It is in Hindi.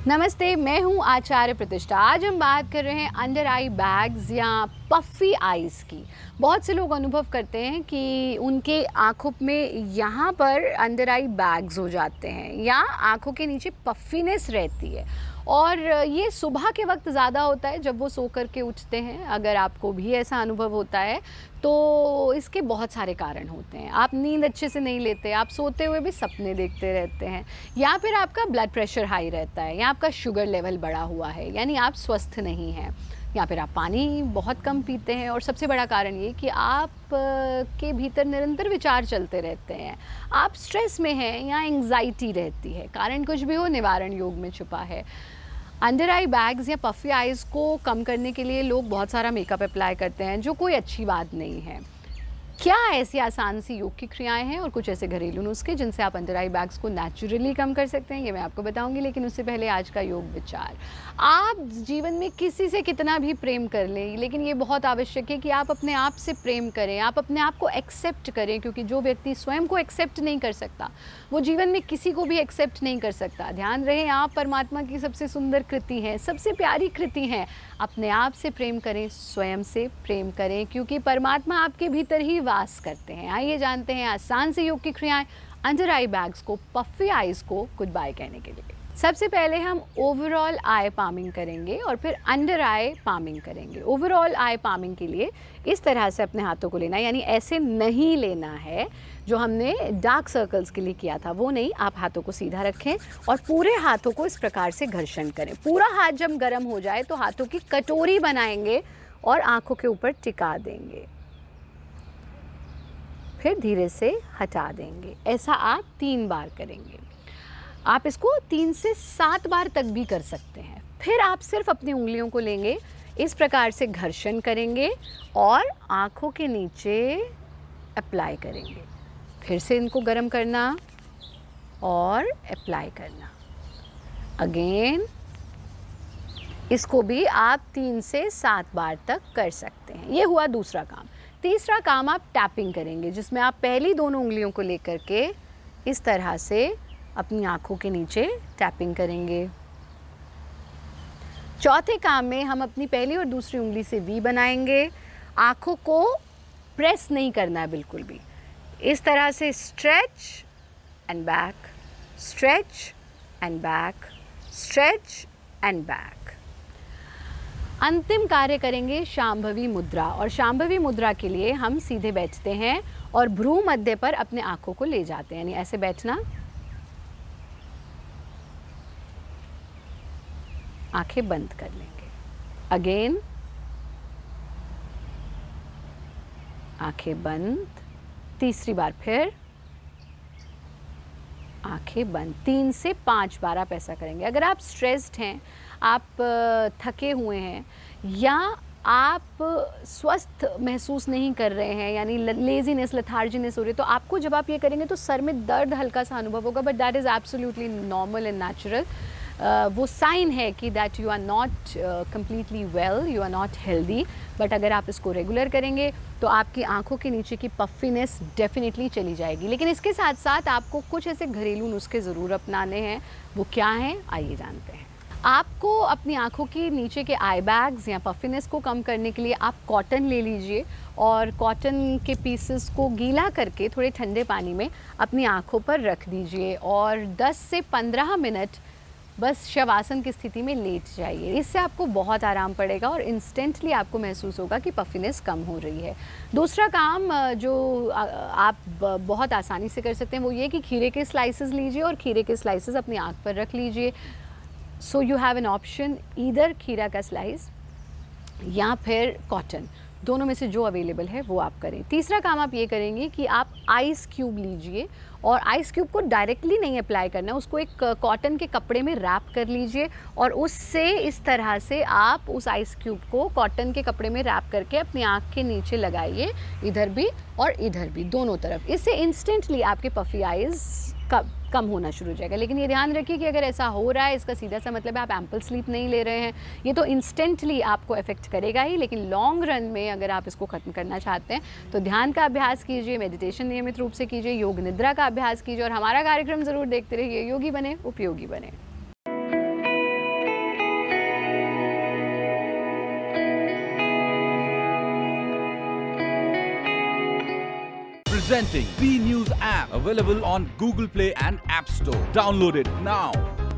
नमस्ते, मैं हूं आचार्य प्रतिष्ठा। आज हम बात कर रहे हैं अंडर आई बैग्स या पफ़ी आइज़ की। बहुत से लोग अनुभव करते हैं कि उनके आँखों में यहाँ पर अंडर आई बैग्स हो जाते हैं या आँखों के नीचे पफ़ीनेस रहती है और ये सुबह के वक्त ज़्यादा होता है जब वो सो कर के उठते हैं। अगर आपको भी ऐसा अनुभव होता है तो इसके बहुत सारे कारण होते हैं। आप नींद अच्छे से नहीं लेते, आप सोते हुए भी सपने देखते रहते हैं, या फिर आपका ब्लड प्रेशर हाई रहता है, या आपका शुगर लेवल बढ़ा हुआ है, यानी आप स्वस्थ नहीं हैं, या फिर आप पानी बहुत कम पीते हैं। और सबसे बड़ा कारण ये कि आप के भीतर निरंतर विचार चलते रहते हैं, आप स्ट्रेस में हैं या एंग्जाइटी रहती है। कारण कुछ भी हो, निवारण योग में छुपा है। अंडर आई बैग्स या पफ़ी आइज़ को कम करने के लिए लोग बहुत सारा मेकअप अप्लाई करते हैं, जो कोई अच्छी बात नहीं है। क्या ऐसी आसान सी योग की क्रियाएं हैं और कुछ ऐसे घरेलू नुस्खे जिनसे आप अंडर आई बैग्स को नेचुरली कम कर सकते हैं, ये मैं आपको बताऊंगी। लेकिन उससे पहले आज का योग विचार। आप जीवन में किसी से कितना भी प्रेम कर लें, लेकिन ये बहुत आवश्यक है कि आप अपने आप से प्रेम करें, आप अपने आप को एक्सेप्ट करें, क्योंकि जो व्यक्ति स्वयं को एक्सेप्ट नहीं कर सकता वो जीवन में किसी को भी एक्सेप्ट नहीं कर सकता। ध्यान रहे, आप परमात्मा की सबसे सुंदर कृति हैं, सबसे प्यारी कृति हैं। अपने आप से प्रेम करें, स्वयं से प्रेम करें, क्योंकि परमात्मा आपके भीतर ही वास करते हैं। आइए जानते हैं आसान से योग की क्रियाएं अंडर आई बैग्स को, पफ़ी आइज़ को गुड बाय कहने के लिए। सबसे पहले हम ओवरऑल आई पामिंग करेंगे और फिर अंडर आई पामिंग करेंगे। ओवरऑल आई पामिंग के लिए इस तरह से अपने हाथों को लेना है, यानी ऐसे नहीं लेना है जो हमने डार्क सर्कल्स के लिए किया था, वो नहीं। आप हाथों को सीधा रखें और पूरे हाथों को इस प्रकार से घर्षण करें। पूरा हाथ जब गर्म हो जाए तो हाथों की कटोरी बनाएंगे और आंखों के ऊपर टिका देंगे, फिर धीरे से हटा देंगे। ऐसा आप 3 बार करेंगे। आप इसको 3 से 7 बार तक भी कर सकते हैं। फिर आप सिर्फ अपनी उंगलियों को लेंगे, इस प्रकार से घर्षण करेंगे और आँखों के नीचे अप्लाई करेंगे। फिर से इनको गर्म करना और अप्लाई करना। अगेन इसको भी आप 3 से 7 बार तक कर सकते हैं। ये हुआ दूसरा काम। तीसरा काम आप टैपिंग करेंगे, जिसमें आप पहली दोनों उंगलियों को लेकर के इस तरह से अपनी आँखों के नीचे टैपिंग करेंगे। चौथे काम में हम अपनी पहली और दूसरी उंगली से वी बनाएंगे। आँखों को प्रेस नहीं करना है बिल्कुल भी। इस तरह से stretch and back, stretch and back, stretch and back. अंतिम कार्य करेंगे शांभवी मुद्रा, और शांभवी मुद्रा के लिए हम सीधे बैठते हैं और भ्रू मध्य पर अपने आँखों को ले जाते हैं, यानी ऐसे बैठना। आंखें बंद कर लेंगे। अगेन आंखें बंद। तीसरी बार फिर आंखें बंद। 3 से 5 बार आप ऐसा करेंगे। अगर आप स्ट्रेस्ड हैं, आप थके हुए हैं, या आप स्वस्थ महसूस नहीं कर रहे हैं, यानी लेजीनेस, लथार्जीनेस हो रही है, तो आपको जब आप ये करेंगे तो सर में दर्द हल्का सा अनुभव होगा, but that is absolutely normal and natural. वो साइन है कि that you are not completely well, you are not healthy. But अगर आप इसको रेगुलर करेंगे तो आपकी आंखों के नीचे की पफ़ीनेस डेफिनेटली चली जाएगी। लेकिन इसके साथ साथ आपको कुछ ऐसे घरेलू नुस्खे ज़रूर अपनाने हैं। वो क्या हैं, आइए जानते हैं। आपको अपनी आंखों के नीचे के आई बैग्स या पफ़ीनेस को कम करने के लिए आप कॉटन ले लीजिए और कॉटन के पीसेस को गीला करके थोड़े ठंडे पानी में अपनी आंखों पर रख दीजिए और 10 से 15 मिनट बस शवासन की स्थिति में लेट जाइए। इससे आपको बहुत आराम पड़ेगा और इंस्टेंटली आपको महसूस होगा कि पफ़ीनेस कम हो रही है। दूसरा काम जो आप बहुत आसानी से कर सकते हैं वो ये कि खीरे के स्लाइसेस लीजिए और खीरे के स्लाइसेस अपनी आँख पर रख लीजिए। So you have an option, either खीरा का स्लाइस या फिर कॉटन, दोनों में से जो अवेलेबल है वो आप करें। तीसरा काम आप ये करेंगे कि आप आइस क्यूब लीजिए और आइस क्यूब को डायरेक्टली नहीं अप्लाई करना, उसको एक कॉटन के कपड़े में रैप कर लीजिए और उससे इस तरह से आप उस आइस क्यूब को कॉटन के कपड़े में रैप करके अपनी आँख के नीचे लगाइए, इधर भी और इधर भी, दोनों तरफ। इससे इंस्टेंटली आपके पफ़ी आइज़ कम होना शुरू हो जाएगा। लेकिन ये ध्यान रखिए कि अगर ऐसा हो रहा है, इसका सीधा सा मतलब है आप एम्पल स्लीप नहीं ले रहे हैं। ये तो इंस्टेंटली आपको इफेक्ट करेगा ही, लेकिन लॉन्ग रन में अगर आप इसको ख़त्म करना चाहते हैं तो ध्यान का अभ्यास कीजिए, मेडिटेशन नियमित रूप से कीजिए, योग निद्रा का अभ्यास कीजिए और हमारा कार्यक्रम ज़रूर देखते रहिए। योगी बने, उपयोगी बने। Presenting V News app, available on Google Play and App Store. Download it now.